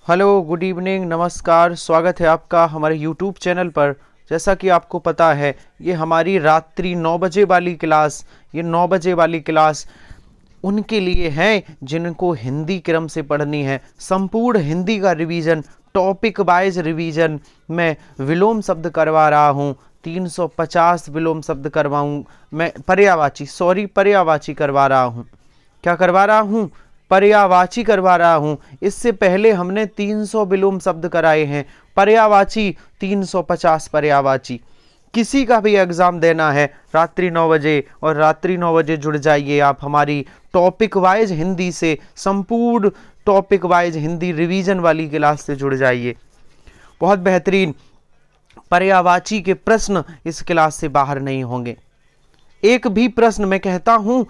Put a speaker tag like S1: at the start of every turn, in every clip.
S1: Hello, good evening, नमस्कार। स्वागत है आपका हमारे यूट्यूब चैनल पर। जैसा कि आपको पता है, ये हमारी रात्रि 9 बजे वाली क्लास, ये 9 बजे वाली क्लास उनके लिए है जिनको हिंदी क्रम से पढ़नी है। संपूर्ण हिंदी का रिवीजन, टॉपिक वाइज रिवीजन मैं विलोम शब्द करवा रहा हूँ। 350 विलोम शब्द करवाऊँ मैं, पर्यायवाची करवा रहा हूँ। क्या करवा रहा हूँ? पर्यायवाची करवा रहा हूँ। इससे पहले हमने 300 विलोम शब्द कराए हैं। पर्यायवाची 350 पर्यायवाची। किसी का भी एग्जाम देना है रात्रि 9 बजे, और रात्रि 9 बजे जुड़ जाइए आप हमारी टॉपिक वाइज हिंदी से, संपूर्ण टॉपिक वाइज हिंदी रिवीजन वाली क्लास से जुड़ जाइए। बहुत बेहतरीन पर्यायवाची के प्रश्न इस क्लास से बाहर नहीं होंगे। एक भी प्रश्न, मैं कहता हूं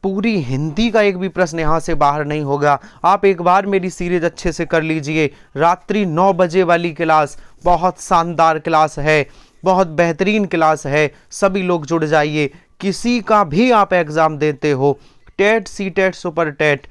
S1: पूरी हिंदी का एक भी प्रश्न यहां से बाहर नहीं होगा। आप एक बार मेरी सीरीज अच्छे से कर लीजिए। रात्रि 9 बजे वाली क्लास बहुत शानदार क्लास है, बहुत बेहतरीन क्लास है। सभी लोग जुड़ जाइए। किसी का भी आप एग्जाम देते हो, TET, C TET, super TET,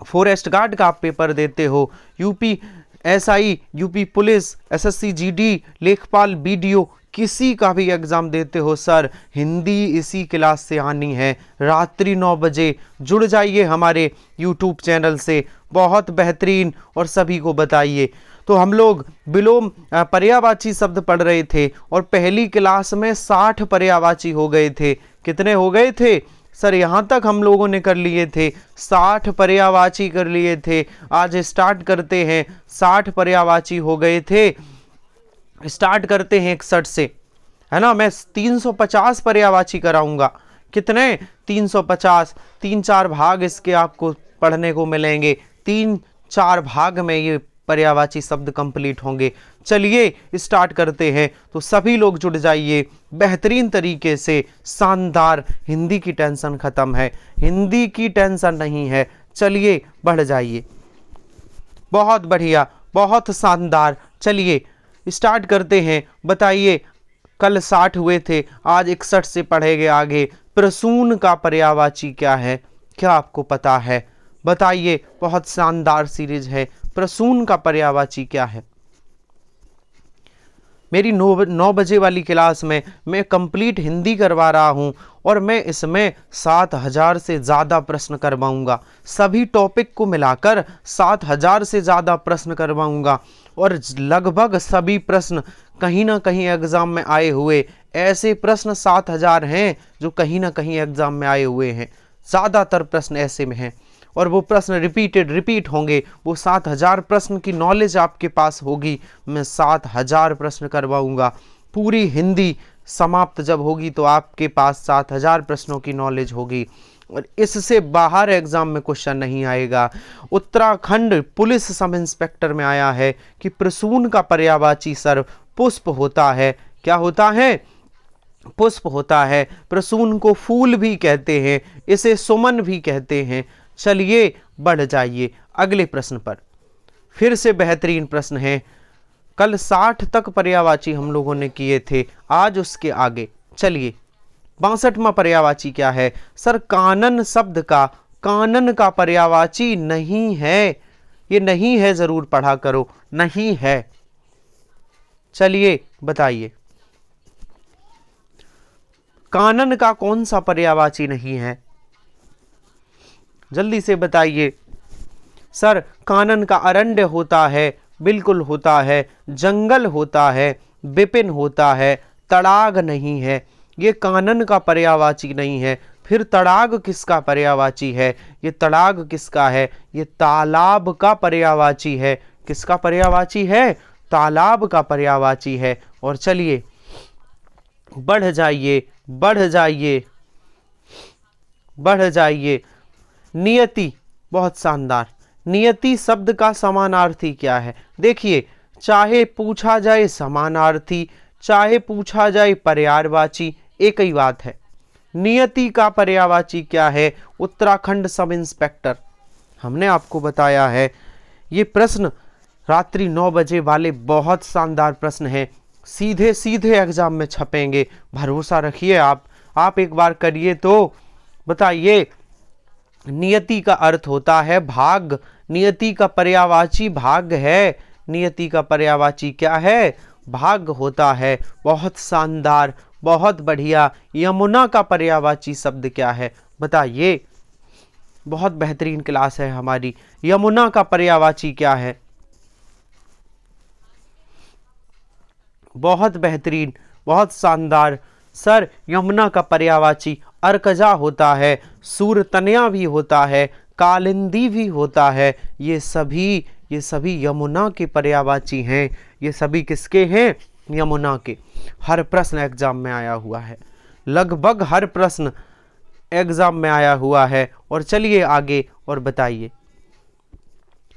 S1: forest guard का आप पेपर देते हो, UP SI, UP police, SSC GD, लेखपाल बीडीओ, किसी का भी एग्जाम देते हो सर, हिंदी इसी क्लास से आनी है। रात्रि 9 बजे जुड़ जाइए हमारे यूट्यूब चैनल से। बहुत बेहतरीन, और सभी को बताइए। तो हम लोग विलोम पर्यायवाची शब्द पढ़ रहे थे, और पहली क्लास में 60 पर्यायवाची हो गए थे। कितने हो गए थे सर? यहां तक हम लोगों ने कर लिए थे, 60 पर्यायवाची कर लिए थे। आज स्टार्ट करते हैं। 60 पर्यायवाची हो गए थे, स्टार्ट करते हैं 61 से, है ना। मैं 350 पर्यायवाची कराऊंगा। कितने? 350। 3-4 भाग इसके आपको पढ़ने को मिलेंगे। 3-4 भाग में ये पर्यायवाची शब्द कंप्लीट होंगे। चलिए स्टार्ट करते हैं। तो सभी लोग जुड़ जाइए बेहतरीन तरीके से। शानदार, हिंदी की टेंशन खत्म है, हिंदी की टेंशन नहीं है। चलिए बढ़ जाइए। बहुत बढ़िया, बहुत शानदार। चलिए स्टार्ट करते हैं। बताइए, कल 60 हुए थे, आज 61 से पढ़ेंगे आगे। प्रसून का पर्यायवाची क्या है? क्या आपको पता है? बताइए। बहुत शानदार सीरीज है। प्रसून का पर्यायवाची क्या है? मेरी 9 बजे वाली क्लास में मैं कंप्लीट हिंदी करवा रहा हूं, और मैं इसमें 7000 से ज़्यादा प्रश्न करवाऊंगा। सभी टॉपिक को मिलाकर 7000 से ज़्यादा प्रश्न करवाऊंगा, और लगभग सभी प्रश्न कहीं ना कहीं एग्जाम में आए हुए, ऐसे प्रश्न 7000 हैं जो कहीं ना कहीं एग्जाम में आए हुए हैं। ज़्यादातर प्रश्न ऐसे में हैं, और वो प्रश्न रिपीट होंगे। वो 7000 प्रश्न की नॉलेज आपके पास होगी। मैं 7000 प्रश्न करवाऊंगा। पूरी हिंदी समाप्त जब होगी तो आपके पास 7000 प्रश्नों की नॉलेज होगी, और इससे बाहर एग्जाम में क्वेश्चन नहीं आएगा। उत्तराखंड पुलिस सब इंस्पेक्टर में आया है कि प्रसून का पर्यायवाची सर पुष्प होता है। क्या होता है? पुष्प होता है। प्रसून को फूल भी कहते हैं, इसे सुमन भी कहते हैं। चलिए बढ़ जाइए अगले प्रश्न पर। फिर से बेहतरीन प्रश्न है। कल 60 तक पर्यायवाची हम लोगों ने किए थे, आज उसके आगे। चलिए 62वां पर्यायवाची क्या है सर? कानन शब्द का, कानन का पर्यायवाची नहीं है। ये नहीं है, जरूर पढ़ा करो, नहीं है। चलिए बताइए, कानन का कौन सा पर्यायवाची नहीं है? जल्दी से बताइए सर। कानन का अरण्य होता है, बिल्कुल होता है। जंगल होता है, विपिन होता है। तड़ाग नहीं है, ये कानन का पर्यायवाची नहीं है। फिर तड़ाग किसका पर्यायवाची है? ये तड़ाग किसका है? ये तालाब का पर्यायवाची है। किसका पर्यायवाची है? तालाब का पर्यायवाची है। और चलिए बढ़ जाइए, बढ़ जाइए, बढ़ जाइए। नियति, बहुत शानदार। नियति शब्द का समानार्थी क्या है? देखिए, चाहे पूछा जाए समानार्थी, चाहे पूछा जाए पर्यायवाची, एक ही बात है। नियति का पर्यायवाची क्या है? Uttarakhand sub inspector. हमने आपको बताया है। ये प्रश्न रात्रि 9 बजे वाले बहुत शानदार प्रश्न हैं, सीधे सीधे एग्जाम में छपेंगे। भरोसा रखिए आप एक बार करिए तो। बताइए, नियति का अर्थ होता है भाग, नियति का पर्यायवाची भाग है। नियति का पर्यायवाची क्या है? भाग होता है। बहुत शानदार, बहुत बढ़िया। यमुना का पर्यायवाची शब्द क्या है बताइए? बहुत बेहतरीन क्लास है हमारी। यमुना का पर्यायवाची क्या है? बहुत बेहतरीन, बहुत शानदार। सर यमुना का पर्यायवाची अर्कजा होता है, सूरतनया भी होता है, कालिंदी भी होता है। ये सभी यमुना के पर्यायवाची हैं। ये सभी किसके हैं? यमुना के। हर प्रश्न एग्जाम में आया हुआ है, लगभग हर प्रश्न एग्जाम में आया हुआ है। और चलिए आगे और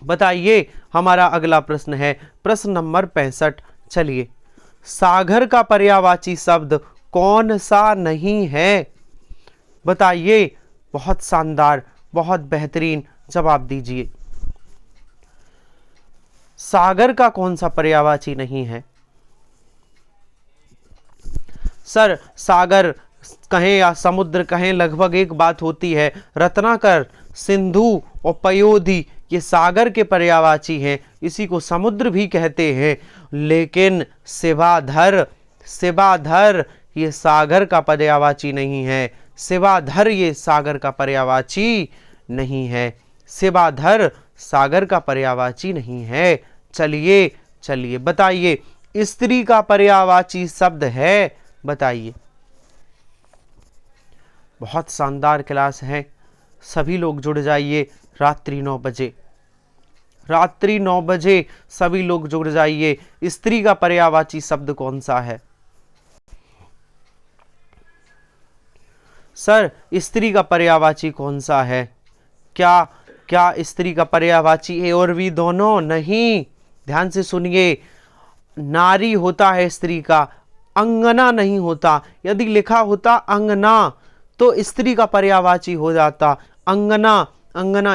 S1: बताइए हमारा अगला प्रश्न है प्रश्न नंबर 65। चलिए, सागर का पर्यायवाची शब्द कौन सा नहीं है बताइए? बहुत शानदार, बहुत बेहतरीन जवाब दीजिए। सागर का कौन सा पर्यायवाची नहीं है? सर सागर कहें या समुद्र कहें, लगभग एक बात होती है। रत्नाकर, सिंधु और पयोधी ये सागर के पर्यायवाची हैं, इसी को समुद्र भी कहते हैं। लेकिन शिवाधर ये सागर का पर्यायवाची नहीं है। शिवाधर ये सागर का पर्यायवाची नहीं है। शिवाधर सागर का पर्यायवाची नहीं है। चलिए बताइए, स्त्री का पर्यायवाची शब्द है बताइए? बहुत शानदार क्लास है, सभी लोग जुड़ जाइए। रात्रि 9 बजे सभी लोग जुड़ जाइए। स्त्री का पर्यायवाची शब्द कौन सा है? सर स्त्री का पर्यायवाची कौन सा है? क्या स्त्री का पर्यायवाची ए और वी दोनों? नहीं, ध्यान से सुनिए। नारी होता है स्त्री का, अंगना नहीं होता। यदि लिखा होता अंगना तो स्त्री का पर्यायवाची हो जाता। अंगना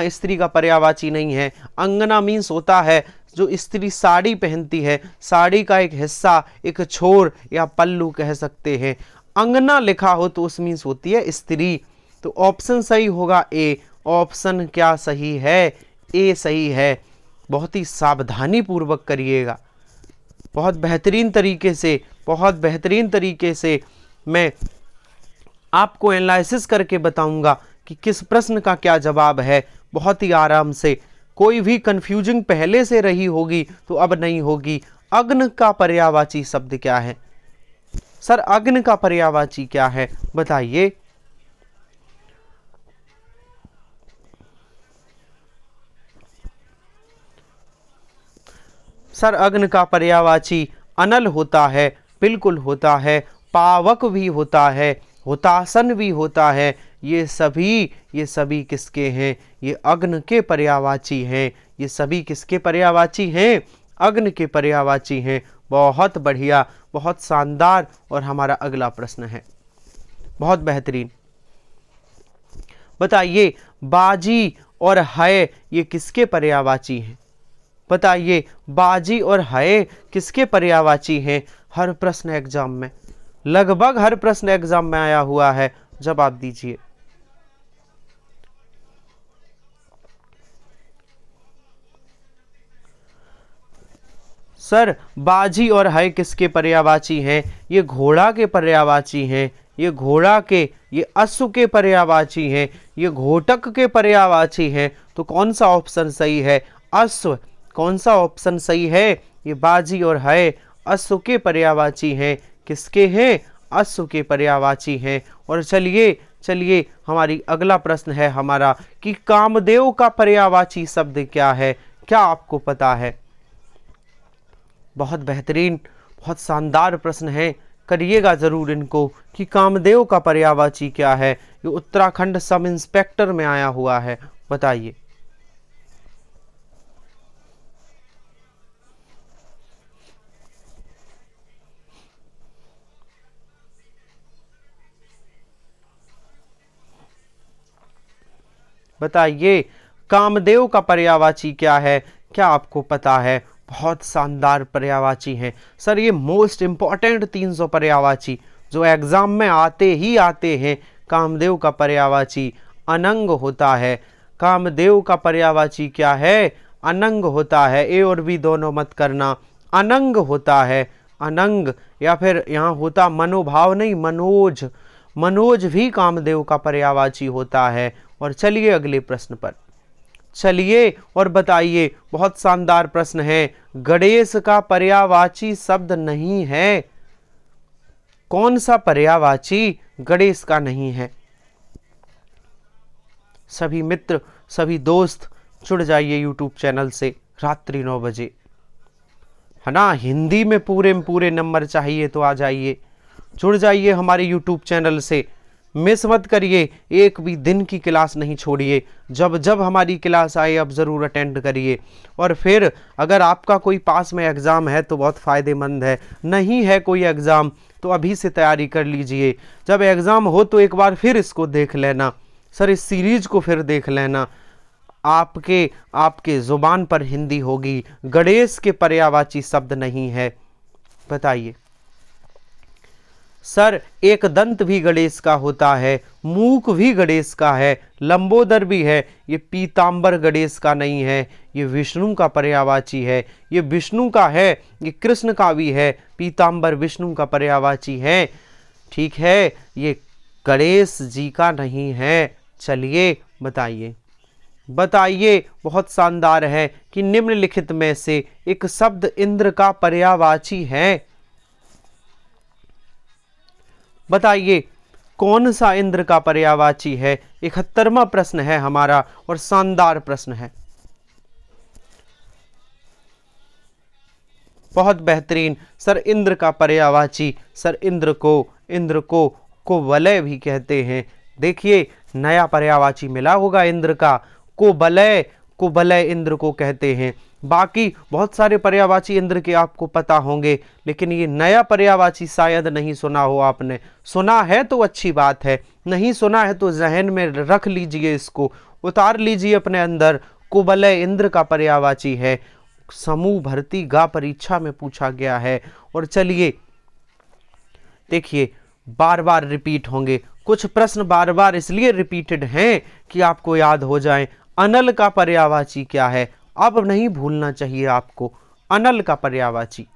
S1: स्त्री का पर्यायवाची नहीं है। अंगना मीन्स होता है जो स्त्री साड़ी पहनती है, साड़ी का एक हिस्सा, एक छोर या पल्लू कह सकते हैं। अंगना लिखा हो तो उस मीन्स होती है स्त्री। तो ऑप्शन सही होगा ए। ऑप्शन क्या सही है? ए सही है। बहुत ही सावधानी पूर्वक करिएगा, बहुत बेहतरीन तरीके से मैं आपको एनालिसिस करके बताऊंगा कि किस प्रश्न का क्या जवाब है। बहुत ही आराम से, कोई भी कंफ्यूजिंग पहले से रही होगी तो अब नहीं होगी। अग्नि का पर्यायवाची शब्द क्या है? सर अग्नि का पर्यायवाची क्या है बताइए? सर अग्नि का पर्यायवाची अनल होता है, बिल्कुल होता है। पावक भी होता है, हुतासन भी होता है। ये सभी किसके हैं? ये अग्नि के पर्यायवाची हैं। ये सभी किसके पर्यायवाची हैं? अग्नि के पर्यायवाची हैं। बहुत बढ़िया, बहुत शानदार। और हमारा अगला प्रश्न है बहुत बेहतरीन। बताइए बाजी और है ये किसके पर्यायवाची हैं? बताइए बाजी और है किसके पर्यायवाची हैं? हर प्रश्न एग्जाम में, लगभग हर प्रश्न एग्जाम में आया हुआ है। जवाब दीजिए। सर बाजी और है किसके पर्यायवाची हैं? ये घोड़ा के पर्यायवाची हैं। ये घोड़ा के, ये अश्व के पर्यायवाची हैं। ये घोटक के पर्यायवाची हैं। तो कौन सा ऑप्शन सही है? अश्व। कौन सा ऑप्शन सही है? ये बाजी और है अश्व के पर्यायवाची हैं। किसके हैं? अश्व के पर्यायवाची हैं। और चलिए हमारी अगला प्रश्न है हमारा कि कामदेव का पर्यायवाची शब्द क्या है? क्या आपको पता है? बहुत बेहतरीन, बहुत शानदार प्रश्न है, करिएगा जरूर इनको कि कामदेव का पर्यायवाची क्या है। ये उत्तराखंड सब इंस्पेक्टर में आया हुआ है, बताइए। बताइए कामदेव का पर्यायवाची क्या है? क्या आपको पता है? बहुत शानदार पर्यायवाची हैं सर। ये मोस्ट इंपॉर्टेंट 300 पर्यायवाची जो एग्जाम में आते हैं। कामदेव का पर्यायवाची अनंग होता है। कामदेव का पर्यायवाची क्या है? अनंग होता है। ए और बी दोनों मत करना, अनंग होता है, अनंग। या फिर यहाँ होता मनोभाव नहीं, मनोज, मनोज भी कामदेव का पर्यायवाची होता है। और चलिए अगले प्रश्न पर चलिए और बताइए, बहुत शानदार प्रश्न है। गणेश का पर्यायवाची शब्द नहीं है। कौन सा पर्यायवाची गणेश का नहीं है? सभी मित्र, सभी दोस्त जुड़ जाइए यूट्यूब चैनल से रात्रि 9 बजे, है ना। हिंदी में पूरे नंबर चाहिए तो आ जाइए, जुड़ जाइए हमारे यूट्यूब चैनल से, मिस मत करिए, एक भी दिन की क्लास नहीं छोड़िए। जब जब हमारी क्लास आए अब ज़रूर अटेंड करिए। और फिर अगर आपका कोई पास में एग्ज़ाम है तो बहुत फ़ायदेमंद है, नहीं है कोई एग्ज़ाम तो अभी से तैयारी कर लीजिए। जब एग्ज़ाम हो तो एक बार फिर इसको देख लेना, सर इस सीरीज को फिर देख लेना, आपके ज़ुबान पर हिंदी होगी। गणेश के पर्यायवाची शब्द नहीं है। बताइए सर, एक दंत भी गणेश का होता है, मूक भी गणेश का है, लंबोदर भी है, ये पीतांबर गणेश का नहीं है, ये विष्णु का पर्यायवाची है। ये विष्णु का है, ये कृष्ण का भी है, पीतांबर विष्णु का पर्यायवाची है। ठीक है, ये गणेश जी का नहीं है। चलिए बताइए, बताइए, बहुत शानदार है कि निम्नलिखित में से एक शब्द इंद्र का पर्यायवाची है। बताइए कौन सा इंद्र का पर्यायवाची है? 71वां प्रश्न है हमारा और शानदार प्रश्न है, बहुत बेहतरीन। सर इंद्र का पर्यायवाची, सर इंद्र को कुवलय भी कहते हैं। देखिए नया पर्यायवाची मिला होगा इंद्र का, कुवलय इंद्र को कहते हैं। बाकी बहुत सारे पर्यायवाची इंद्र के आपको पता होंगे, लेकिन ये नया पर्यायवाची शायद नहीं सुना हो आपने। सुना है तो अच्छी बात है, नहीं सुना है तो जहन में रख लीजिए, इसको उतार लीजिए अपने अंदर। कुवलय इंद्र का पर्यायवाची है। समूह भर्ती गा परीक्षा में पूछा गया है। और चलिए देखिए, बार बार रिपीट होंगे कुछ प्रश्न, बार बार इसलिए रिपीटेड हैं कि आपको याद हो जाएं। अनल का पर्यायवाची क्या है? अब नहीं भूलना चाहिए आपको, अनल का पर्यायवाची।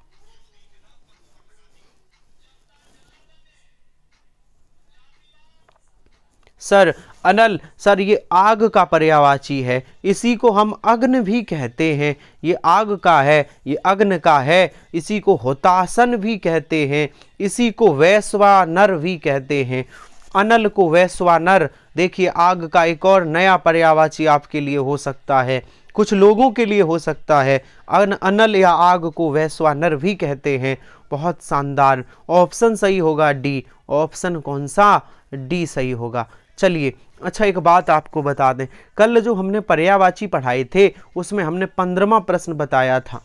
S1: सर अनल, सर ये आग का पर्यायवाची है, इसी को हम अग्नि भी कहते हैं। ये आग का है, ये अग्नि का है, इसी को होतासन भी कहते हैं, इसी को वैश्वानर भी कहते हैं। अनल को वैश्वानर। देखिए आग का एक और नया पर्यायवाची आपके लिए हो सकता है, कुछ लोगों के लिए हो सकता है। अनल या आग को वैश्वानर भी कहते हैं। बहुत शानदार, ऑप्शन सही होगा डी। ऑप्शन कौन सा? डी सही होगा। चलिए अच्छा, एक बात आपको बता दें, कल जो हमने पर्यायवाची पढ़ाए थे उसमें हमने 15वां प्रश्न बताया था।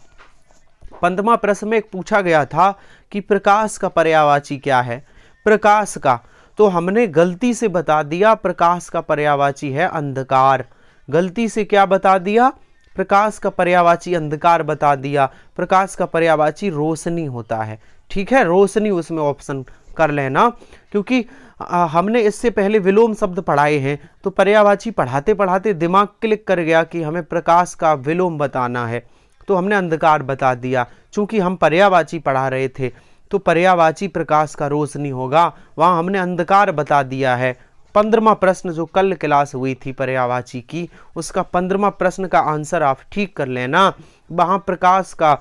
S1: 15वां प्रश्न में एक पूछा गया था कि प्रकाश का पर्यायवाची क्या है। प्रकाश का तो हमने गलती से बता दिया, प्रकाश का पर्यायवाची है अंधकार। गलती से क्या बता दिया? प्रकाश का पर्यायवाची अंधकार बता दिया। प्रकाश का पर्यायवाची रोशनी होता है। ठीक है, रोशनी उसमें ऑप्शन कर लेना, क्योंकि हमने इससे पहले विलोम शब्द पढ़ाए हैं, तो पर्यायवाची पढ़ाते पढ़ाते दिमाग क्लिक कर गया कि हमें प्रकाश का विलोम बताना है, तो हमने अंधकार बता दिया। चूंकि हम पर्यायवाची पढ़ा रहे थे तो पर्यायवाची प्रकाश का रोशनी होगा, वहाँ हमने अंधकार बता दिया है। 15वां प्रश्न जो कल क्लास हुई थी पर्यायवाची की, उसका 15वां प्रश्न का आंसर आप ठीक कर लेना, वहाँ प्रकाश का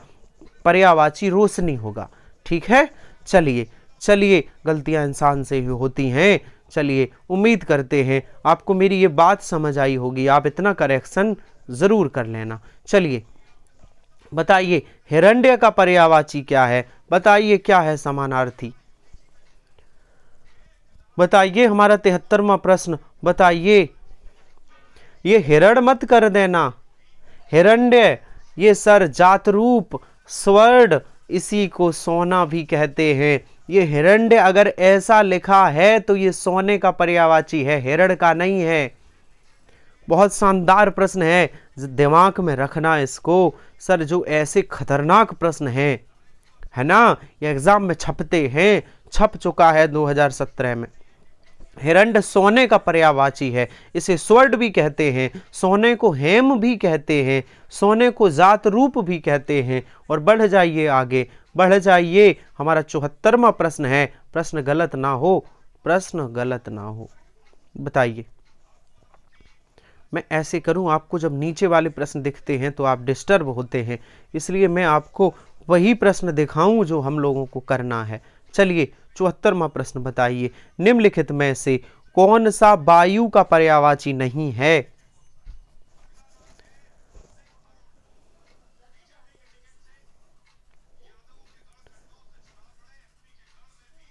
S1: पर्यायवाची रोशनी होगा। ठीक है, चलिए चलिए, गलतियां इंसान से ही होती हैं। चलिए उम्मीद करते हैं आपको मेरी ये बात समझ आई होगी, आप इतना करेक्शन ज़रूर कर लेना। चलिए बताइए हिरण्य का पर्यायवाची क्या है? बताइए क्या है समानार्थी? बताइए हमारा 73वां प्रश्न, बताइए। ये हिरण मत कर देना, हिरण्य ये सर जात रूप स्वर्ण, इसी को सोना भी कहते हैं। ये हिरण्य अगर ऐसा लिखा है तो ये सोने का पर्यायवाची है, हिरण का नहीं है। बहुत शानदार प्रश्न है, दिमाग में रखना इसको। सर जो ऐसे खतरनाक प्रश्न हैं, है ना, ये एग्जाम में छपते हैं, छप चुका है 2017 में। हिरण्य सोने का पर्यायवाची है, इसे स्वर्ण भी कहते हैं, सोने को हेम भी कहते हैं, सोने को जात रूप भी कहते हैं। और बढ़ जाइए आगे, बढ़ जाइए। हमारा 74वां प्रश्न है, प्रश्न गलत ना हो, प्रश्न गलत ना हो। बताइए, मैं ऐसे करूं, आपको जब नीचे वाले प्रश्न दिखते हैं तो आप डिस्टर्ब होते हैं, इसलिए मैं आपको वही प्रश्न दिखाऊं जो हम लोगों को करना है। चलिए 74वां प्रश्न बताइए, निम्नलिखित में से कौन सा वायु का पर्यायवाची नहीं है?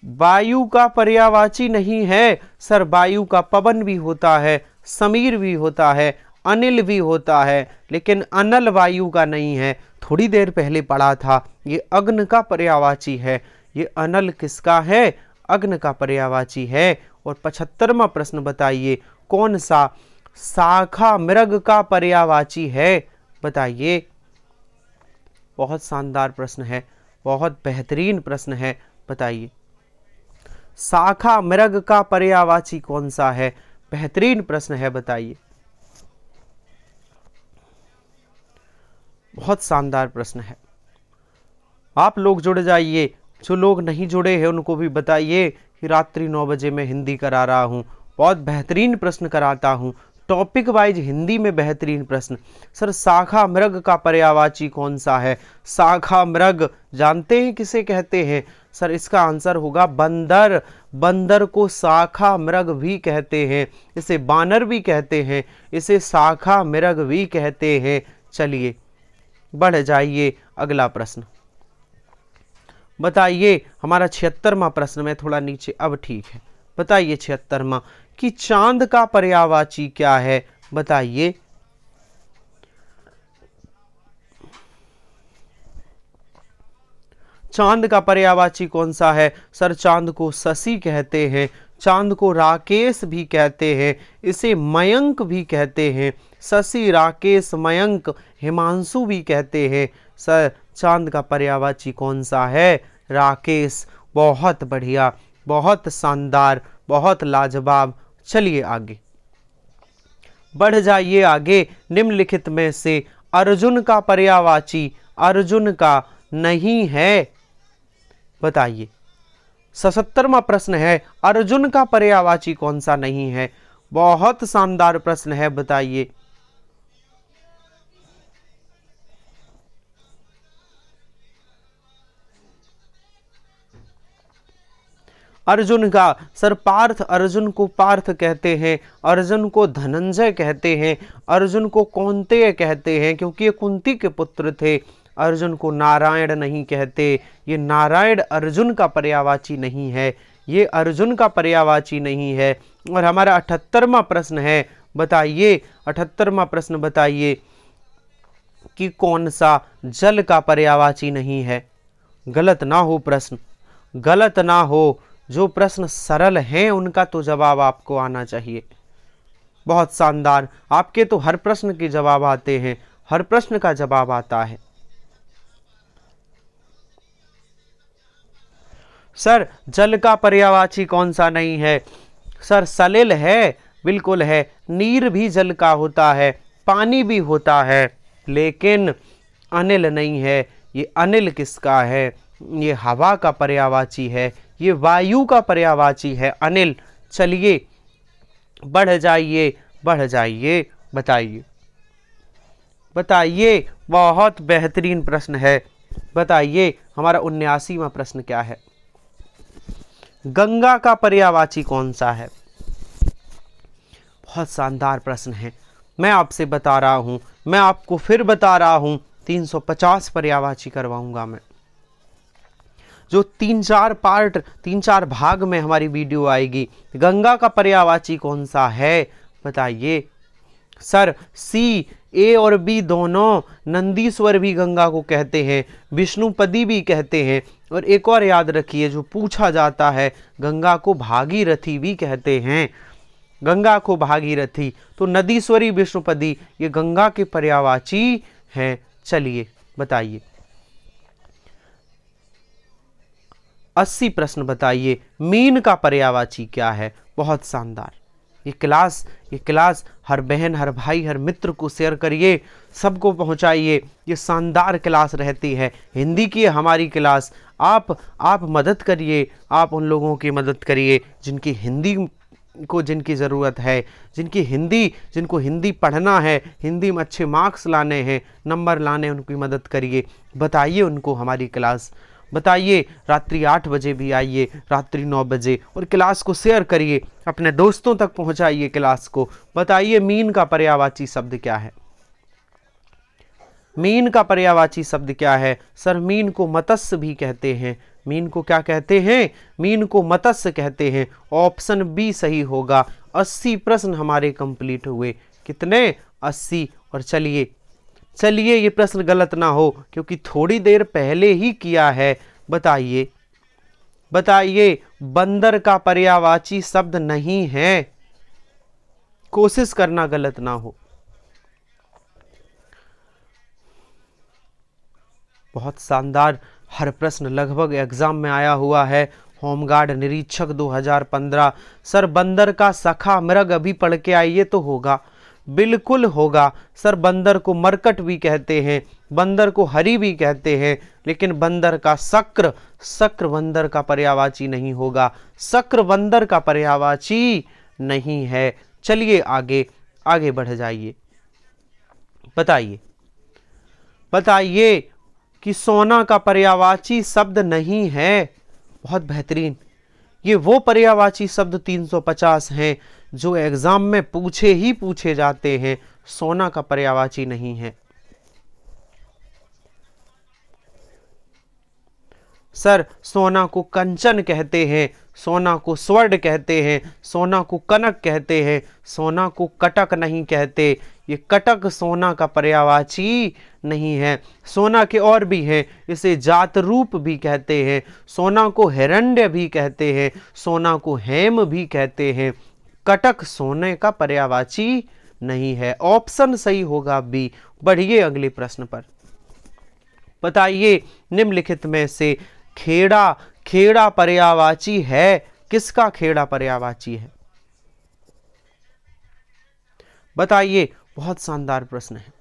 S1: वायु का पर्यायवाची नहीं है सर। वायु का पवन भी होता है, समीर भी होता है, अनिल भी होता है, लेकिन अनल वायु का नहीं है। थोड़ी देर पहले पढ़ा था, ये अग्नि का पर्यायवाची है। ये अनल किसका है? अग्नि का पर्यायवाची है। और 75वां प्रश्न बताइए, कौन सा शाखा मृग का पर्यायवाची है? बताइए। बहुत शानदार प्रश्न है, बहुत बेहतरीन प्रश्न है, बताइए। शाखा मृग का पर्यायवाची कौन सा है? बेहतरीन प्रश्न है, बताइए। बहुत शानदार प्रश्न है। आप लोग जुड़ जाइए, जो लोग नहीं जुड़े हैं उनको भी बताइए कि रात्रि 9 बजे मैं हिंदी करा रहा हूँ, बहुत बेहतरीन प्रश्न कराता हूँ, टॉपिक वाइज हिंदी में बेहतरीन प्रश्न। सर शाखा मृग का पर्यायवाची कौन सा है? शाखा मृग जानते हैं किसे कहते हैं? सर इसका आंसर होगा बंदर। बंदर को शाखा मृग भी कहते हैं, इसे बानर भी कहते हैं, इसे शाखा मृग भी कहते हैं। चलिए बढ़ जाइए, अगला प्रश्न बताइए। हमारा 76वां प्रश्न में थोड़ा नीचे, अब ठीक है। बताइए 76वां कि चांद का पर्यायवाची क्या है? बताइए। चांद का पर्यायवाची कौन सा है? सर चांद को शशि कहते हैं, चांद को राकेश भी कहते हैं, इसे मयंक भी कहते हैं। शशि, राकेश, मयंक, हिमांशु भी कहते हैं। सर चांद का पर्यायवाची कौन सा है? राकेश। बहुत बढ़िया, बहुत शानदार, बहुत लाजवाब। चलिए आगे बढ़ जाइए आगे। निम्नलिखित में से अर्जुन का पर्यायवाची अर्जुन का नहीं है? बताइए। 77वां प्रश्न है, अर्जुन का पर्यायवाची कौन सा नहीं है? बहुत शानदार प्रश्न है, बताइए। अर्जुन का, सर पार्थ, अर्जुन को पार्थ कहते हैं, अर्जुन को धनंजय कहते हैं, अर्जुन को कौन्तेय कहते हैं क्योंकि ये कुंती के पुत्र थे। अर्जुन को नारायण नहीं कहते, ये नारायण अर्जुन का पर्यायवाची नहीं है, ये अर्जुन का पर्यायवाची नहीं है। और हमारा 78वां प्रश्न है, बताइए। 78वां प्रश्न बताइए कि कौन सा जल का पर्यायवाची नहीं है? गलत ना हो प्रश्न, गलत ना हो। जो प्रश्न सरल हैं उनका तो जवाब आपको आना चाहिए। बहुत शानदार, आपके तो हर प्रश्न के जवाब आते हैं, हर प्रश्न का जवाब आता है। सर जल का पर्यायवाची कौन सा नहीं है? सर सलिल है, बिल्कुल है। नीर भी जल का होता है, पानी भी होता है, लेकिन अनिल नहीं है। ये अनिल किसका है? ये हवा का पर्यायवाची है, ये वायु का पर्यायवाची है, अनिल। चलिए बढ़ जाइए, बढ़ जाइए, बताइए, बताइए। बहुत बेहतरीन प्रश्न है, बताइए। हमारा 79वां प्रश्न क्या है? गंगा का पर्यायवाची कौन सा है? बहुत शानदार प्रश्न है, मैं आपसे बता रहा हूं, मैं आपको फिर बता रहा हूं, 350 पर्यायवाची करवाऊंगा मैं। जो 3-4 पार्ट, 3-4 भाग में हमारी वीडियो आएगी। गंगा का पर्यायवाची कौन सा है? बताइए। सर सी, ए और बी दोनों। नंदीश्वर भी गंगा को कहते हैं, विष्णुपदी भी कहते हैं, और एक और याद रखिए जो पूछा जाता है, गंगा को भागीरथी भी कहते हैं। गंगा को भागीरथी, तो नदीश्वरी, विष्णुपदी ये गंगा के पर्यायवाची हैं। चलिए बताइए। 80 प्रश्न बताइए, मीन का पर्यायवाची क्या है? बहुत शानदार। ये क्लास हर बहन, हर भाई, हर मित्र को शेयर करिए, सबको पहुंचाइए। ये शानदार क्लास रहती है, हिंदी की हमारी क्लास। आप मदद करिए, आप उन लोगों की मदद करिए जिनकी हिंदी को जिनकी ज़रूरत है, जिनको हिंदी पढ़ना है, हिंदी में अच्छे मार्क्स लाने हैं, नंबर लाने, उनकी मदद करिए। बताइए उनको हमारी क्लास, बताइए रात्रि 8 बजे भी आइए, रात्रि 9 बजे, और क्लास को शेयर करिए, अपने दोस्तों तक पहुंचाइए क्लास को। बताइए मीन का पर्यायवाची शब्द क्या है? मीन का पर्यायवाची शब्द क्या है? सर मीन को मत्स्य भी कहते हैं। मीन को क्या कहते हैं? मीन को मत्स्य कहते हैं। ऑप्शन बी सही होगा। 80 प्रश्न हमारे कंप्लीट हुए। कितने? 80। और चलिए ये प्रश्न गलत ना हो, क्योंकि थोड़ी देर पहले ही किया है। बताइए बंदर का पर्यायवाची शब्द नहीं है। कोशिश करना गलत ना हो। बहुत शानदार, हर प्रश्न लगभग एग्जाम में आया हुआ है। होमगार्ड निरीक्षक 2015। सर बंदर का सखा मृग अभी पढ़ के आइए तो होगा। बिल्कुल होगा सर। बंदर को मरकट भी कहते हैं, बंदर को हरी भी कहते हैं, लेकिन बंदर का शक्र बंदर का पर्यायवाची नहीं होगा। शक्र बंदर का पर्यायवाची नहीं है। चलिए आगे बढ़ जाइए। बताइए कि सोना का पर्यायवाची शब्द नहीं है। बहुत बेहतरीन। ये वो पर्यायवाची शब्द 350 हैं जो एग्जाम में पूछे जाते हैं। सोना का पर्यायवाची नहीं है। सर सोना को कंचन कहते हैं, सोना को स्वर्ण कहते हैं, सोना को कनक कहते हैं, सोना को कटक नहीं कहते। ये कटक सोना का पर्यायवाची नहीं है। सोना के और भी हैं, इसे जात रूप भी कहते हैं, सोना को हिरण्य भी कहते हैं, सोना को हेम भी कहते हैं। कटक सोने का पर्यायवाची नहीं है। ऑप्शन सही होगा बी। बढ़िए अगले प्रश्न पर। बताइए निम्नलिखित में से खेड़ा पर्यायवाची है। किसका खेड़ा पर्यायवाची है? बताइए। बहुत शानदार प्रश्न है,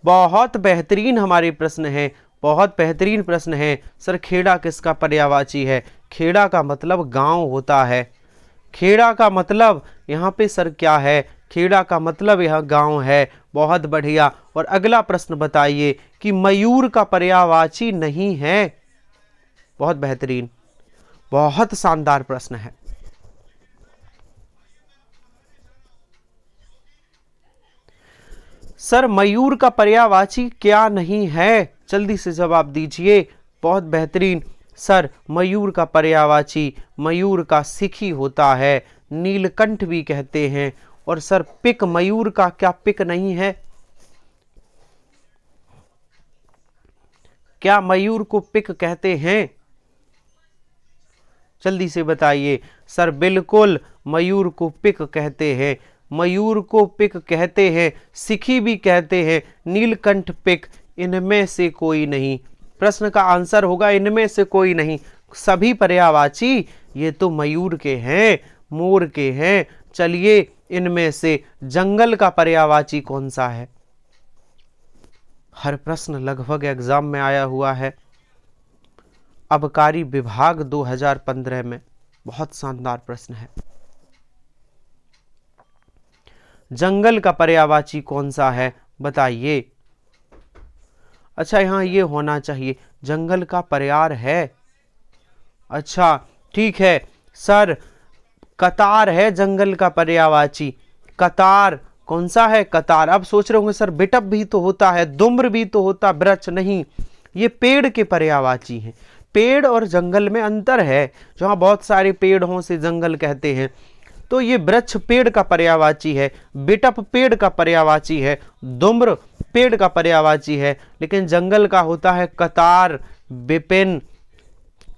S1: बहुत बेहतरीन हमारे प्रश्न है, बहुत बेहतरीन प्रश्न है। सर खेड़ा किसका पर्यायवाची है? खेड़ा का मतलब गांव होता है। खेड़ा का मतलब यहाँ पे सर क्या है? खेड़ा का मतलब यह गांव है। बहुत बढ़िया। और अगला प्रश्न बताइए कि मयूर का पर्यायवाची नहीं है। बहुत बेहतरीन, बहुत शानदार प्रश्न है। सर मयूर का पर्यायवाची क्या नहीं है? जल्दी से जवाब दीजिए। बहुत बेहतरीन। सर मयूर का पर्यायवाची मयूर का सिखी होता है, नीलकंठ भी कहते हैं। और सर पिक, मयूर का क्या पिक नहीं है? क्या मयूर को पिक कहते हैं? जल्दी से बताइए। सर बिल्कुल मयूर को पिक कहते हैं, मयूर को पिक कहते हैं, सिखी भी कहते हैं, नीलकंठ पिक। इनमें से कोई नहीं। प्रश्न का आंसर होगा इनमें से कोई नहीं। सभी पर्यायवाची ये तो मयूर के हैं, मोर के हैं। चलिए इनमें से जंगल का पर्यायवाची कौन सा है? हर प्रश्न लगभग एग्जाम में आया हुआ है। आबकारी विभाग 2015 में। बहुत शानदार प्रश्न है। जंगल का पर्यायवाची कौन सा है? बताइए। अच्छा यहां ये होना चाहिए, जंगल का पर्याय है। अच्छा ठीक है सर, कतार है जंगल का पर्यायवाची। कतार कौन सा है? कतार। अब सोच रहे होंगे सर बिटप भी तो होता है, दुम्र भी तो होता, वृक्ष नहीं। ये पेड़ के पर्यायवाची हैं। पेड़ और जंगल में अंतर है। जहां बहुत सारे पेड़ हों से जंगल कहते हैं, तो ये वृक्ष पेड़ का पर्यायवाची है, बिटप पेड़ का पर्यायवाची है, दुम्र पेड़ का पर्यायवाची है। लेकिन जंगल का होता है कतार, विपिन,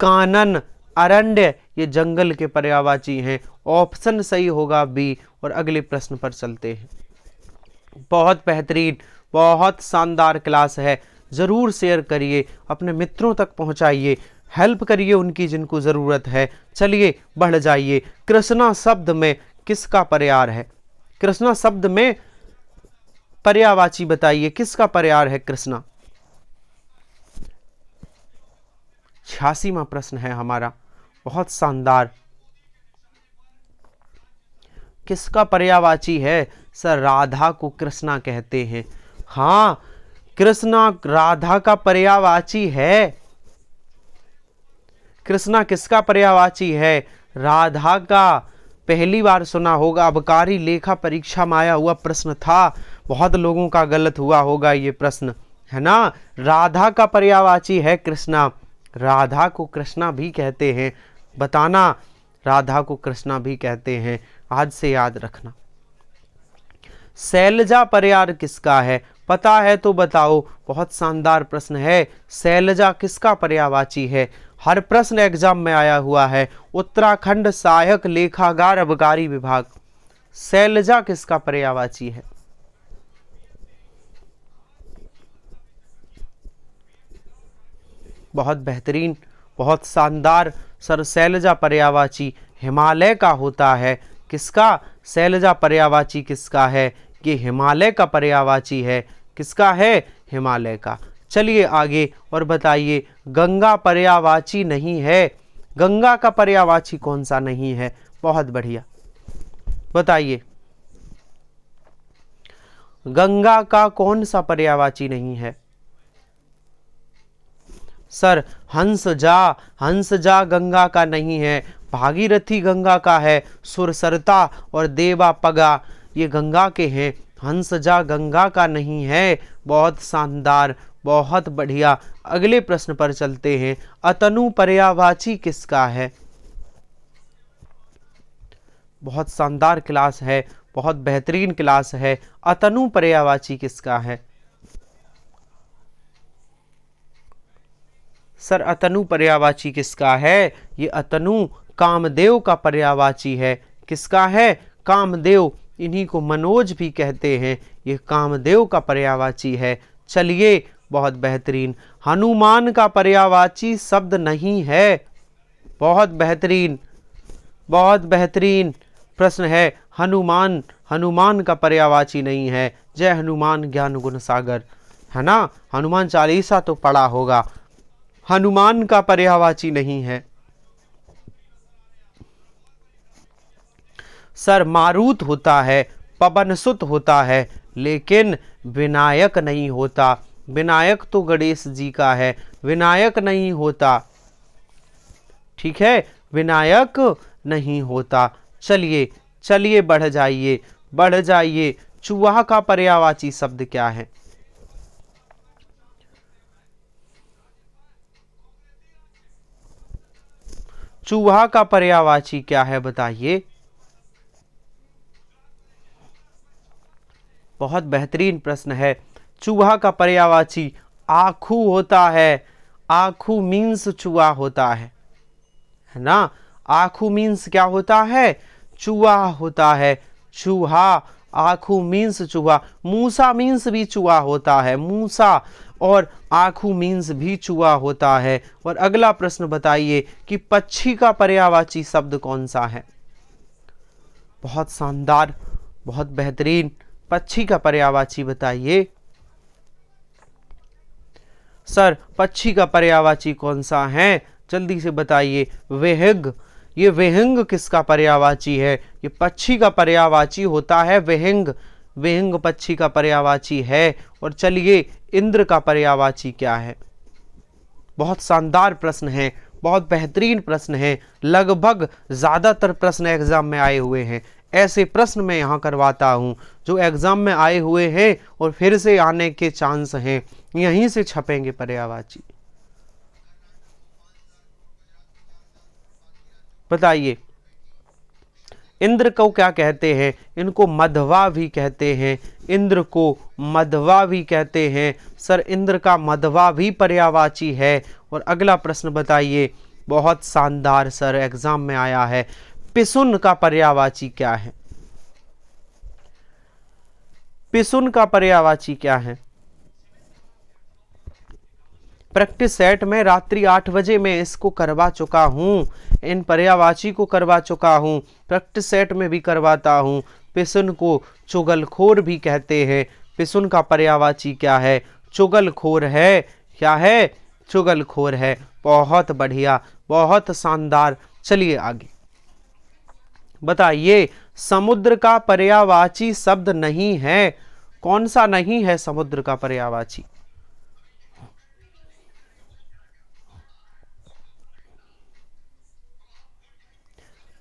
S1: कानन, अरण्य। ये जंगल के पर्यायवाची हैं। ऑप्शन सही होगा बी। और अगले प्रश्न पर चलते हैं। बहुत बेहतरीन, बहुत शानदार क्लास है। जरूर शेयर करिए, अपने मित्रों तक पहुंचाइए। हेल्प करिए उनकी जिनको ज़रूरत है। चलिए बढ़ जाइए। कृष्णा शब्द में किसका पर्याय है? कृष्णा शब्द में पर्यायवाची बताइए, किसका पर्याय है कृष्णा? 86वां प्रश्न है हमारा, बहुत शानदार। किसका पर्यायवाची है? सर राधा को कृष्णा कहते हैं। हाँ, कृष्णा राधा का पर्यायवाची है। कृष्णा किसका पर्यायवाची है? राधा का। पहली बार सुना होगा, अबकारी लेखा परीक्षा में आया हुआ प्रश्न था, बहुत लोगों का गलत हुआ होगा ये प्रश्न, है ना। राधा का पर्यायवाची है कृष्णा। राधा को कृष्णा भी कहते हैं, बताना। राधा को कृष्णा भी कहते हैं, आज से याद रखना। शैलजा पर्याय किसका है? पता है तो बताओ, बहुत शानदार प्रश्न है। शैलजा किसका पर्यायवाची है? हर प्रश्न एग्जाम में आया हुआ है। उत्तराखंड सहायक लेखागार अबकारी विभाग। शैलजा किसका पर्यायवाची है? बहुत बेहतरीन, बहुत शानदार। सर शैलजा पर्यायवाची हिमालय का होता है। किसका? शैलजा पर्यायवाची किसका है? ये हिमालय का पर्यायवाची है। किसका है? हिमालय का। चलिए आगे और बताइए, गंगा पर्यायवाची नहीं है। गंगा का पर्यायवाची कौन सा नहीं है? बहुत बढ़िया, बताइए गंगा का कौन सा पर्यायवाची नहीं है? सर हंस जा। हंस जा गंगा का नहीं है। भागीरथी गंगा का है। सुरसरता और देवा पगा ये गंगा के हैं। हंस जा गंगा का नहीं है। बहुत शानदार, बहुत बढ़िया। अगले प्रश्न पर चलते हैं। अतनु पर्यायवाची किसका है? बहुत शानदार क्लास है, बहुत बेहतरीन क्लास है। अतनु पर्यायवाची किसका है? सर अतनु पर्यायवाची किसका है? ये अतनु कामदेव का पर्यायवाची है। किसका है? कामदेव। इन्हीं को मनोज भी कहते हैं। ये कामदेव का पर्यायवाची है। चलिए बहुत बेहतरीन। हनुमान का पर्यायवाची शब्द नहीं है। बहुत बेहतरीन, बहुत बेहतरीन प्रश्न है। हनुमान, हनुमान का पर्यायवाची नहीं है। जय हनुमान ज्ञान गुण सागर, है ना। हनुमान चालीसा तो पढ़ा होगा। हनुमान का पर्यायवाची नहीं है। सर मारुत होता है, पवनसुत होता है, लेकिन विनायक नहीं होता। विनायक तो गणेश जी का है, विनायक नहीं होता। ठीक है, विनायक नहीं होता। चलिए चलिए बढ़ जाइए, बढ़ जाइए। चूहा का पर्यायवाची शब्द क्या है? चूहा का पर्यायवाची क्या है, बताइए। बहुत बेहतरीन प्रश्न है। चूहा का पर्यायवाची आखू होता है। आखू मीन्स चूहा होता है ना। आखू मीन्स क्या होता है? चूहा होता है। चूहा, आखू मीन्स चूहा। मूसा मीन्स भी चूहा होता है। मूसा और आखू मीन्स भी चूहा होता है। और अगला प्रश्न बताइए कि पक्षी का पर्यायवाची शब्द कौन सा है? बहुत शानदार, बहुत बेहतरीन। पक्षी का पर्यायवाची बताइए। सर पक्षी का पर्यायवाची कौन सा है? जल्दी से बताइए। विहंग। ये विहंग किसका पर्यायवाची है? ये पक्षी का पर्यायवाची होता है विहंग। विहंग पक्षी का पर्यायवाची है। और चलिए इंद्र का पर्यायवाची क्या है? बहुत शानदार प्रश्न है, बहुत बेहतरीन प्रश्न है। लगभग ज्यादातर प्रश्न एग्जाम में आए हुए हैं। ऐसे प्रश्न मैं यहाँ करवाता हूँ जो एग्जाम में आए हुए हैं और फिर से आने के चांस हैं। यहीं से छपेंगे पर्यायवाची। बताइए इंद्र को क्या कहते हैं? इनको मधवा भी कहते हैं। इंद्र को मधवा भी कहते हैं। सर इंद्र का मधवा भी पर्यायवाची है। और अगला प्रश्न बताइए, बहुत शानदार सर एग्जाम में आया है। पिसुन का पर्यायवाची क्या है? पिसुन का पर्यायवाची क्या है? प्रैक्टिस सेट में रात्रि 8 बजे मैं इसको करवा चुका हूँ, इन पर्यायवाची को करवा चुका हूँ, प्रैक्टिस सेट में भी करवाता हूँ। पिसुन को चुगलखोर भी कहते हैं। पिसुन का पर्यायवाची क्या है? चुगलखोर है। क्या है? चुगलखोर है। बहुत बढ़िया, बहुत शानदार। चलिए आगे बताइए, समुद्र का पर्यायवाची शब्द नहीं है। कौन सा नहीं है समुद्र का पर्यायवाची?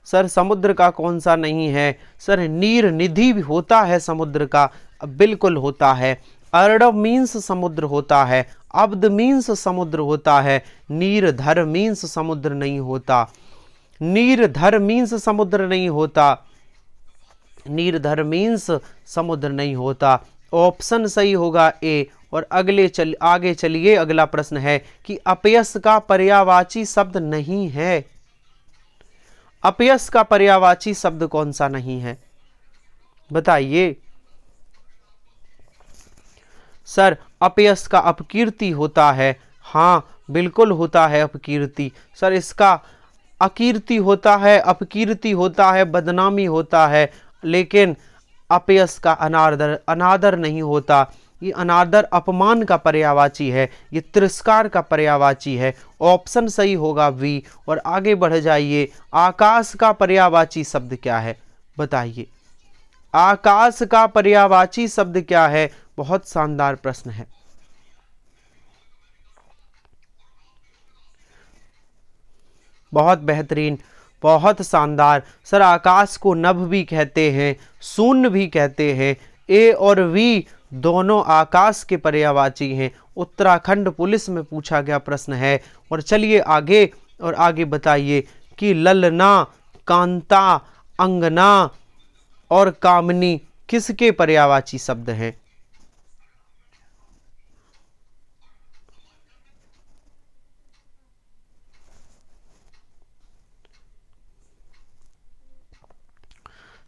S1: सर समुद्र का कौन सा नहीं है? सर नीर निधि भी होता है समुद्र का, बिल्कुल होता है। अर्णव मीन्स समुद्र होता है, अब्द मीन्स समुद्र होता है, नीरधर मीन्स समुद्र नहीं होता। नीरधर मीन्स समुद्र नहीं होता, नीरधर मीन्स समुद्र नहीं होता। ऑप्शन सही होगा ए। और आगे चलिए, अगला प्रश्न है कि अपयश का पर्यायवाची शब्द नहीं है। अपयश का पर्यायवाची शब्द कौन सा नहीं है? बताइए। सर अपयश का अपकीर्ति होता है। हाँ बिल्कुल होता है अपकीर्ति। सर इसका अकीर्ति होता है, अपकीर्ति होता है, बदनामी होता है, लेकिन अपयश का अनादर नहीं होता। ये अनादर अपमान का पर्यायवाची है, ये तिरस्कार का पर्यायवाची है। ऑप्शन सही होगा बी। और आगे बढ़ जाइए, आकाश का पर्यायवाची शब्द क्या है? बताइए, आकाश का पर्यायवाची शब्द क्या है? बहुत शानदार प्रश्न है। बहुत बेहतरीन, बहुत शानदार। सर आकाश को नभ भी कहते हैं, शून्य भी कहते हैं। ए और वी दोनों आकाश के पर्यायवाची हैं। उत्तराखंड पुलिस में पूछा गया प्रश्न है। और चलिए आगे, और आगे बताइए कि ललना, कांता, अंगना और कामनी किसके पर्यायवाची शब्द हैं?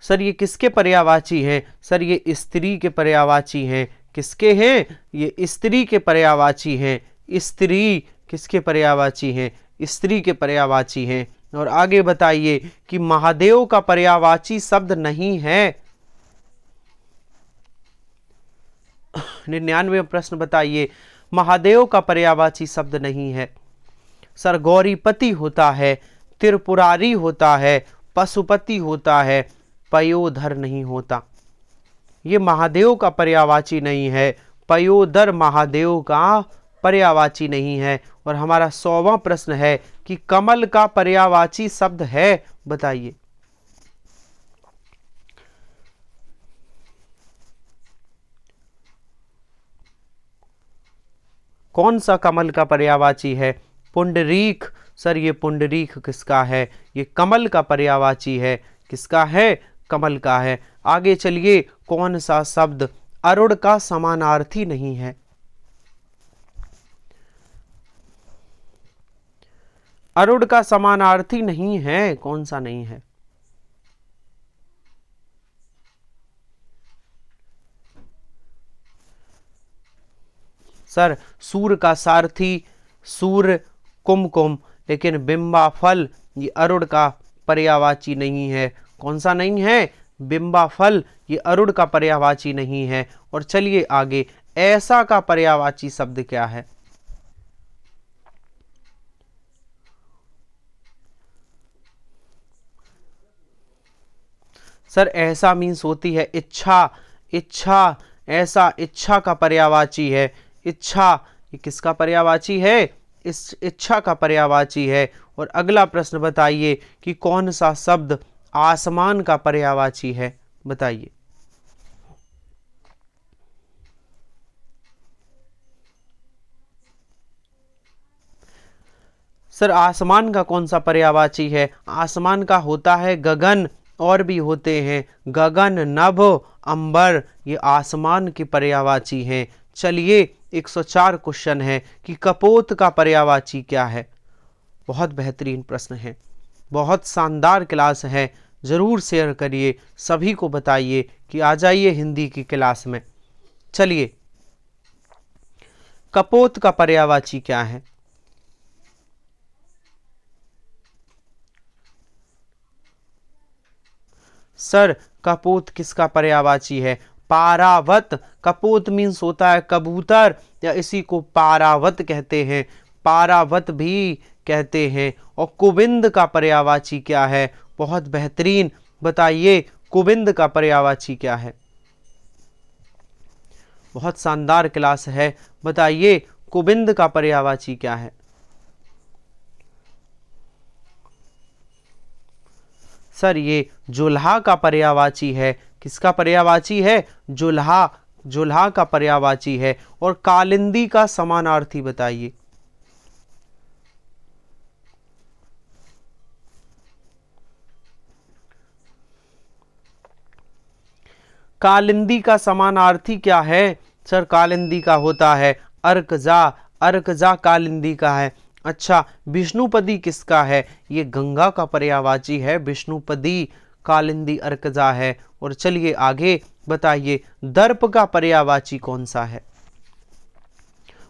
S1: सर ये किसके पर्यायवाची हैं? सर ये स्त्री के पर्यायवाची हैं। किसके हैं? ये स्त्री के पर्यायवाची हैं। स्त्री किसके पर्यायवाची हैं? स्त्री के पर्यायवाची हैं। और आगे बताइए कि महादेव का पर्यायवाची शब्द नहीं है। 99वां प्रश्न बताइए, महादेव का पर्यायवाची शब्द नहीं है। सर गौरीपति होता है, त्रिपुरारी होता है, पशुपति होता है, पयोधर नहीं होता। ये महादेव का पर्यायवाची नहीं है, पयोधर महादेव का पर्यायवाची नहीं है। और हमारा 100वां प्रश्न है कि कमल का पर्यायवाची शब्द है। बताइए। कौन सा कमल का पर्यायवाची है? पुंडरीक। सर ये पुंडरीक किसका है? ये कमल का पर्यायवाची है। किसका है? कमल का है। आगे चलिए, कौन सा शब्द अरुण का समानार्थी नहीं है? अरुण का समानार्थी नहीं है, कौन सा नहीं है? सर सूर का सारथी, सूर, कुमकुम, लेकिन बिंबा फल ये अरुण का पर्यायवाची नहीं है। कौन सा नहीं है? बिंबा फल ये अरुण का पर्यायवाची नहीं है। और चलिए आगे, ऐसा का पर्यायवाची शब्द क्या है? सर ऐसा मीन्स होती है इच्छा। इच्छा, ऐसा इच्छा का पर्यायवाची है। इच्छा ये किसका पर्यायवाची है? इस इच्छा का पर्यायवाची है। और अगला प्रश्न बताइए कि कौन सा शब्द आसमान का पर्यायवाची है? बताइए। सर आसमान का कौन सा पर्यायवाची है? आसमान का होता है गगन, और भी होते हैं गगन, नभ, अंबर, ये आसमान के पर्यायवाची हैं। चलिए 104 क्वेश्चन है कि कपोत का पर्यायवाची क्या है? बहुत बेहतरीन प्रश्न है, बहुत शानदार क्लास है। ज़रूर शेयर करिए, सभी को बताइए कि आ जाइए हिंदी की क्लास में। चलिए कपोत का पर्यायवाची क्या है? सर कपोत किसका पर्यायवाची है? पारावत। कपोत मीन्स होता है कबूतर, या इसी को पारावत कहते हैं, पारावत भी कहते हैं। और कुबिंद का पर्यायवाची क्या है? बहुत बेहतरीन, बताइए कुबिंद का पर्यायवाची क्या है? बहुत शानदार क्लास है, बताइए कुबिंद का पर्यायवाची क्या है? सर ये जुल्हा का पर्यायवाची है। किसका पर्यायवाची है? जुल्हा, जुल्हा का पर्यायवाची है। और कालिंदी का समानार्थी बताइए। कालिंदी का समानार्थी क्या है? सर कालिंदी का होता है अर्कजा, अर्कजा कालिंदी का है। अच्छा, विष्णुपदी किसका है? ये गंगा का पर्यायवाची है, विष्णुपदी कालिंदी अर्कजा है। और चलिए आगे बताइए, दर्प का पर्यायवाची कौन सा है?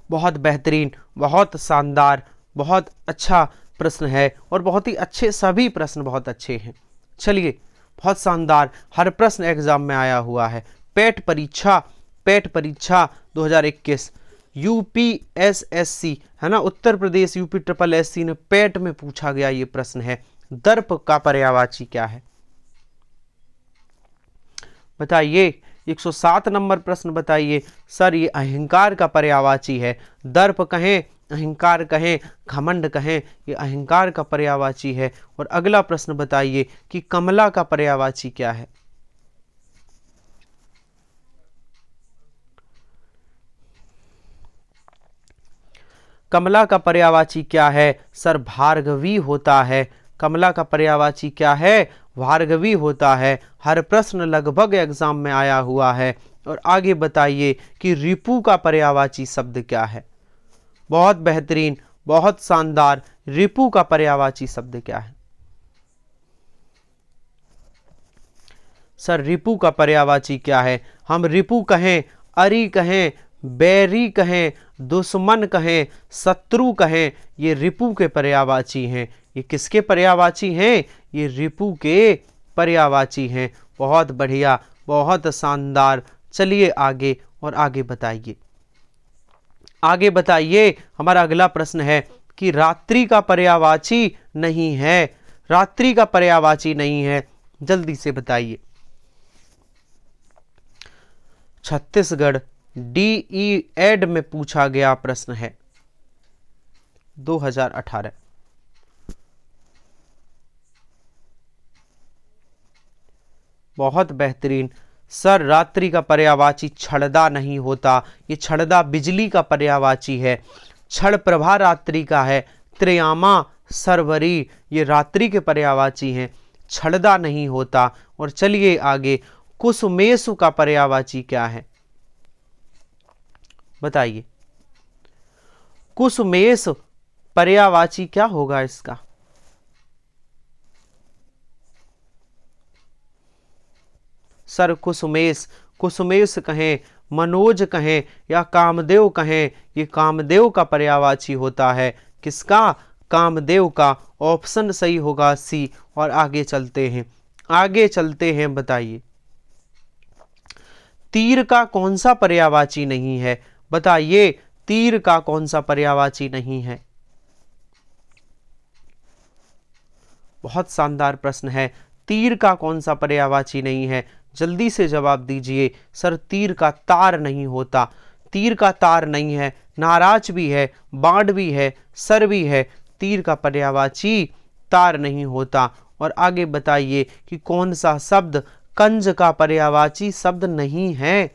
S1: बहुत बेहतरीन, बहुत शानदार, बहुत अच्छा प्रश्न है, और बहुत ही अच्छे, सभी प्रश्न बहुत अच्छे हैं। चलिए, बहुत शानदार, हर प्रश्न एग्जाम में आया हुआ है। पेट परीक्षा, पेट परीक्षा 2021 यूपीएसएससी है ना, Uttar Pradesh UP triple SC ने पेट में पूछा गया ये प्रश्न है। दर्प का पर्यायवाची क्या है? बताइए, 107 नंबर प्रश्न बताइए। सर ये अहंकार का पर्यायवाची है। दर्प कहें, अहंकार कहें, घमंड कहें, ये अहंकार का पर्यायवाची है। और अगला प्रश्न बताइए कि कमला का पर्यायवाची क्या है? कमला का पर्यायवाची क्या है? सर भार्गवी होता है। कमला का पर्यायवाची क्या है? भार्गवी होता है। हर प्रश्न लगभग एग्जाम में आया हुआ है। और आगे बताइए कि रिपु का पर्यायवाची शब्द क्या है? बहुत बेहतरीन, बहुत शानदार, रिपु का पर्यायवाची शब्द क्या है? सर रिपु का पर्यायवाची क्या है? हम रिपु कहें, अरी कहें, बैरी कहें, दुश्मन कहें, शत्रु कहें, ये रिपु के पर्यायवाची हैं। ये किसके पर्यायवाची हैं? ये रिपु के पर्यायवाची हैं। बहुत बढ़िया, बहुत शानदार। चलिए आगे, और आगे बताइए, आगे बताइए। हमारा अगला प्रश्न है कि रात्रि का पर्यायवाची नहीं है, रात्रि का पर्यायवाची नहीं है, जल्दी से बताइए। छत्तीसगढ़ डीई एड में पूछा गया प्रश्न है 2018। बहुत बेहतरीन। सर रात्रि का पर्यायवाची छड़दा नहीं होता, ये छड़दा बिजली का पर्यायवाची है। छड़ प्रभा रात्रि का है। त्रियामा, सरवरी, ये रात्रि के पर्यायवाची हैं, छड़दा नहीं होता। और चलिए आगे, कुसुमेशु का पर्यायवाची क्या है? बताइए, कुसुमेश पर्यायवाची क्या होगा इसका? सर कुसुमेश, कुसुमेश कहें, मनोज कहें, या कामदेव कहें, ये कामदेव का पर्यायवाची होता है। किसका? कामदेव का। ऑप्शन सही होगा सी। और आगे चलते हैं, आगे चलते हैं, बताइए तीर का कौन सा पर्यायवाची नहीं है? बताइए तीर का कौन सा पर्यायवाची नहीं है? बहुत शानदार प्रश्न है। तीर का कौन सा पर्यायवाची नहीं है? जल्दी से जवाब दीजिए। सर तीर का तार नहीं होता, तीर का तार नहीं है। नाराज भी है, बाण भी है, सर भी है, तीर का पर्यायवाची तार नहीं होता। और आगे बताइए कि कौन सा शब्द कंज का पर्यायवाची शब्द नहीं है?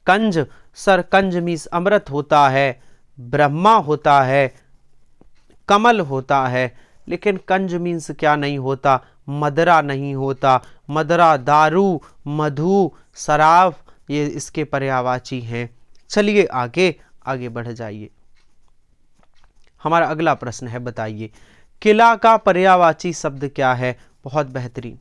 S1: कंज, सर कंज मीन्स अमृत होता है, ब्रह्मा होता है, कमल होता है। लेकिन कंज मीन्स क्या नहीं होता? मदरा नहीं होता। मदरा दारू, मधु, शराब, ये इसके पर्यायवाची हैं। चलिए आगे, आगे बढ़ जाइए। हमारा अगला प्रश्न है, बताइए किला का पर्यायवाची शब्द क्या है? बहुत बेहतरीन।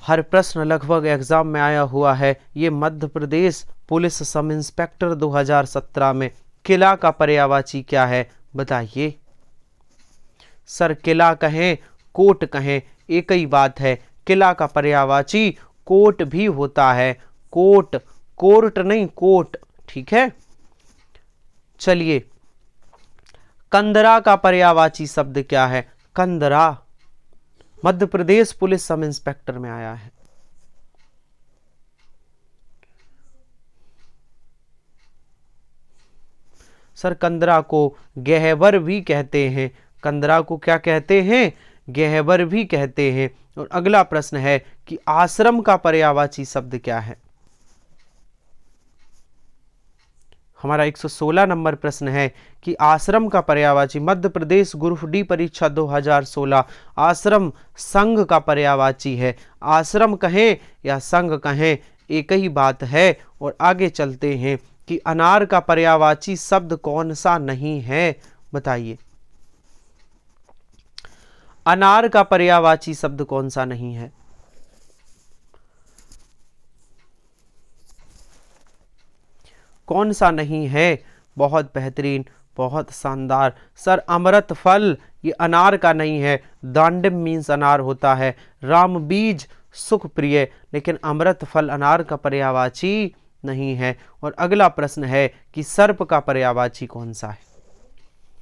S1: हर प्रश्न लगभग एग्जाम में आया हुआ है। ये Madhya Pradesh police sub inspector 2017 में किला का पर्यायवाची क्या है बताइए। सर किला कहें कोट कहें एक ही बात है। किला का पर्यायवाची कोट भी होता है। कोट, कोर्ट नहीं, कोट, ठीक है। चलिए, कंदरा का पर्यायवाची शब्द क्या है? कंदरा Madhya Pradesh police sub inspector में आया है। सर कंदरा को गहवर भी कहते हैं। कंदरा को क्या कहते हैं? गहवर भी कहते हैं। और अगला प्रश्न है कि आश्रम का पर्यायवाची शब्द क्या है? हमारा 116 नंबर प्रश्न है कि आश्रम का पर्यायवाची, मध्य प्रदेश ग्रुप डी परीक्षा 2016 आश्रम संघ का पर्यायवाची है। आश्रम कहें या संघ कहें एक ही बात है। और आगे चलते हैं कि अनार का पर्यायवाची शब्द कौन सा नहीं है बताइए। अनार का पर्यायवाची शब्द कौन सा नहीं है? कौन सा नहीं है? बहुत बेहतरीन, बहुत शानदार। सर अमृत फल ये अनार का नहीं है। दांडिम मीन्स अनार होता है। राम बीज सुख प्रिय, लेकिन अमृत फल अनार का पर्यायवाची नहीं है। और अगला प्रश्न है कि सर्प का पर्यायवाची कौन सा है?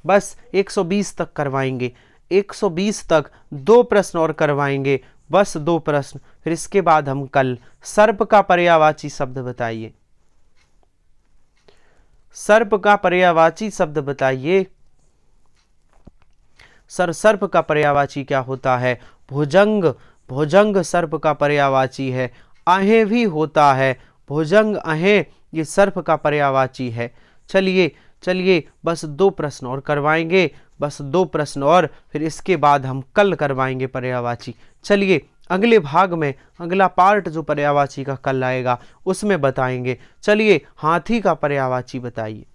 S1: बस 120 तक करवाएंगे, 120 तक 2 प्रश्न और करवाएंगे, बस 2 प्रश्न, फिर इसके बाद हम कल। सर्प का पर्यायवाची शब्द बताइए। सर्प का पर्यायवाची शब्द बताइए। सर सर्प का पर्यायवाची क्या होता है? भुजंग, भुजंग सर्प का पर्यायवाची है। आहें भी होता है। भुजंग आहें ये सर्प का पर्यायवाची है। चलिए चलिए, बस 2 प्रश्न और करवाएंगे, बस 2 प्रश्न और, फिर इसके बाद हम कल करवाएंगे पर्यायवाची। चलिए अगले भाग में, अगला पार्ट जो पर्यायवाची का कल आएगा उसमें बताएंगे। चलिए हाथी का पर्यायवाची बताइए।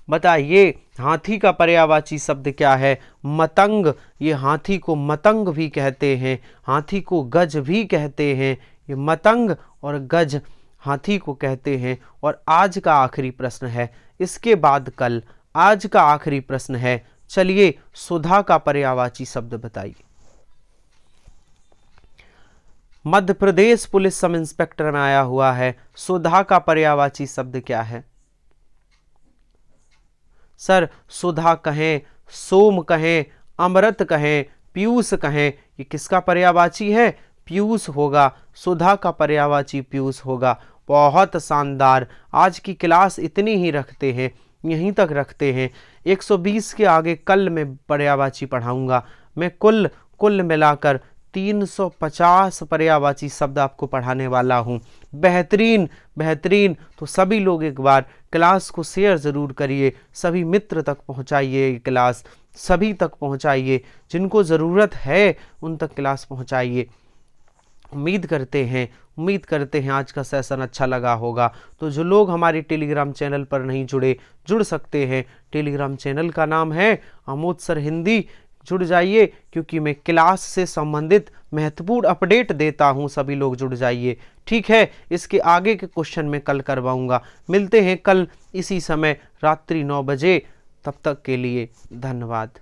S1: बताइए हाथी का पर्यायवाची शब्द क्या है? मतंग। ये हाथी को मतंग भी कहते हैं, हाथी को गज भी कहते हैं। ये मतंग और गज हाथी को कहते हैं। और आज का आखिरी प्रश्न है, इसके बाद कल। आज का आखिरी प्रश्न है, चलिए सुधा का पर्यायवाची शब्द बताइए। Madhya Pradesh police sub inspector में आया हुआ है। सुधा का पर्यायवाची शब्द क्या है? सर सुधा कहें, सोम कहें, अमृत कहें, पीयूष कहें, ये किसका पर्यायवाची है? पीयूष होगा। सुधा का पर्यायवाची पीयूष होगा। बहुत शानदार। आज की क्लास इतनी ही रखते हैं, यहीं तक रखते हैं। 120 के आगे कल मैं पर्यायवाची पढ़ाऊंगा। मैं कुल मिलाकर 350 पर्यायवाची शब्द आपको पढ़ाने वाला हूं। बेहतरीन बेहतरीन। तो सभी लोग एक बार क्लास को शेयर ज़रूर करिए, सभी मित्र तक पहुंचाइए, ये क्लास सभी तक पहुंचाइए, जिनको ज़रूरत है उन तक क्लास पहुंचाइए। उम्मीद करते हैं आज का सेशन अच्छा लगा होगा। तो जो लोग हमारे टेलीग्राम चैनल पर नहीं जुड़े, जुड़ सकते हैं। टेलीग्राम चैनल का नाम है आमोद सर हिंदी। जुड़ जाइए, क्योंकि मैं क्लास से संबंधित महत्वपूर्ण अपडेट देता हूं। सभी लोग जुड़ जाइए, ठीक है। इसके आगे के क्वेश्चन में कल करवाऊंगा। मिलते हैं कल इसी समय रात्रि 9 बजे। तब तक के लिए धन्यवाद।